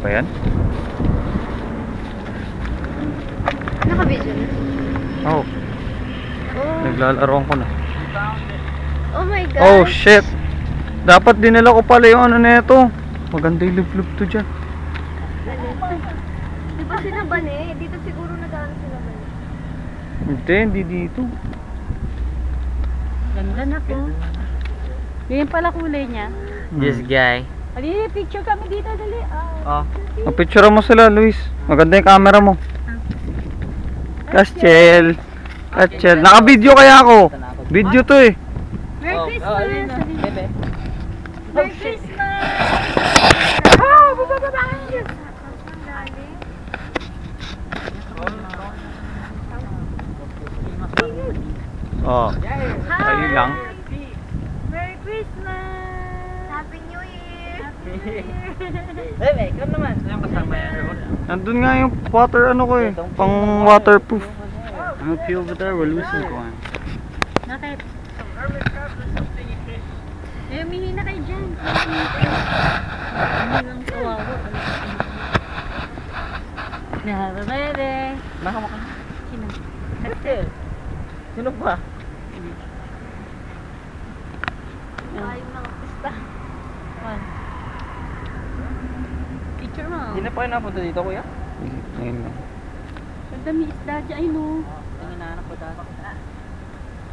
pa yan? Naka-video na? Oh, Oh. naglalaroan ko na. Oh my God. Oh shit! Dapat dinala ko pala yung ano nito. Maganda yung lublub to dyan. Di ba sila bane? Dito siguro nag-ano sila bane. Hindi dito. Ganda na po. Ganyan pala kulay niya. This guy. Dali, picture kami dito, dali. Oh. Picture mo sila, Luis. Maganda yung camera mo. Castiel. Castiel. Naka-video kaya ako. Video to eh. Merry Christmas! Bebe. Merry Christmas! Oh. Hi! Ayun lang. Merry Christmas! Happy New Year! Happy New Year! Bebe, ikaw naman. Yung kasama yan. Nandun nga yung water ano ko eh. Pang waterproof. Ang fuel ba tayo? Walusin ko ah. Bakit? Eh, umihi na kayo dyan. Ano lang kawawa. Bebe! Baka mo ka. Sino? Castel. Sino ba? Ayun mga pista. Picture mo. Hindi na pa kayo napunta dito, kuya? Ayun lang. Ang dami isda dyan. Ay no. Ang inaanak ko dati.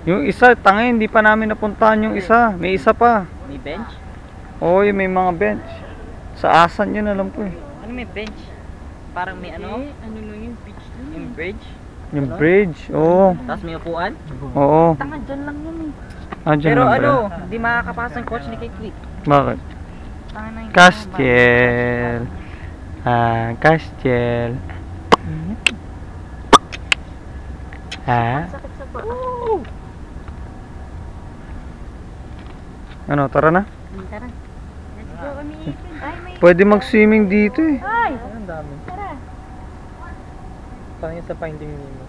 Yung isa, tanga hindi pa namin napuntahan yung isa. May isa pa. May bench? Oo, may mga bench. Sa Asan yun alam ko eh. Ano may bench? Parang may ano? Eh, ano lang yung beach dun. Yung bridge? Yung bridge. Oo. Tapos may upuan? Oo. Tanga, dyan lang yun eh. Andyan Pero lang ba ano, yan? hindi makakapasok yung coach ni kay Quick. Bakit? Tanga na yung Castiel. Castiel. Ha? Sakit sa paa. Ano, tara na? Tara. Let's go kami. Ay, may... Pwede mag-swimming dito eh. Ay! Ang dami. Tara. Parang yung sa Finding Nemo.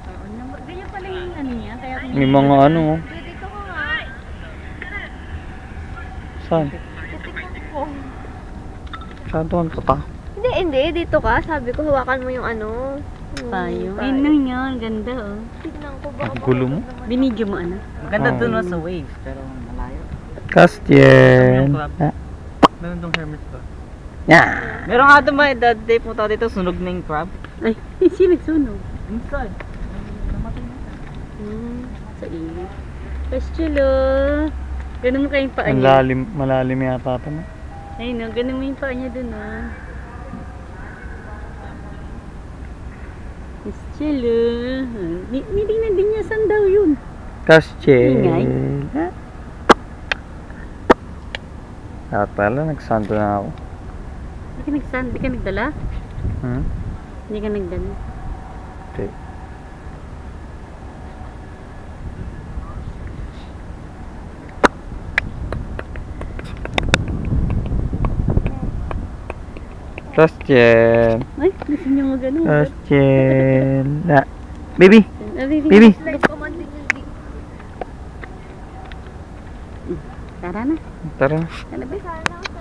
Oo, ganyan pala yung ano niya. Kaya May mga ano. oh. Pwede ko nga. Saan? Titignan ko. Saan doon pa? Hindi. Dito ka. Sabi ko, hawakan mo yung ano. Payo. Payo. Ay, nang yun. Ganda oh. Tignan ko. Baka Ang gulo mo. Binidyo mo ano? Maganda Oh. dun no, sa waves, pero malayo. Castiel. Meron dong hermit ba? Yeah. Meron nga doon ba, that day punta dito, sunog na yung crab. Ay, sino nagsunog? Inside. Namatay na. Sa iyo. Pastulo. Ganun mo kayong paa Ang niya. malalim yata ito. No? Ay no, ganun mo yung paa niya dun ah. Pastulo. Nitingnan din niya saan daw yun. Castiel. Ingay. Dapat pala, nagsanto na ako. Di ka nagdala? Hmm? Hindi ka nagdala. Okay. Castiel. Ay, gusto niya mo ganun. Castiel. Baby. Baby. nagpaman din yung di. Tara na. Tara. Tara ba? Sana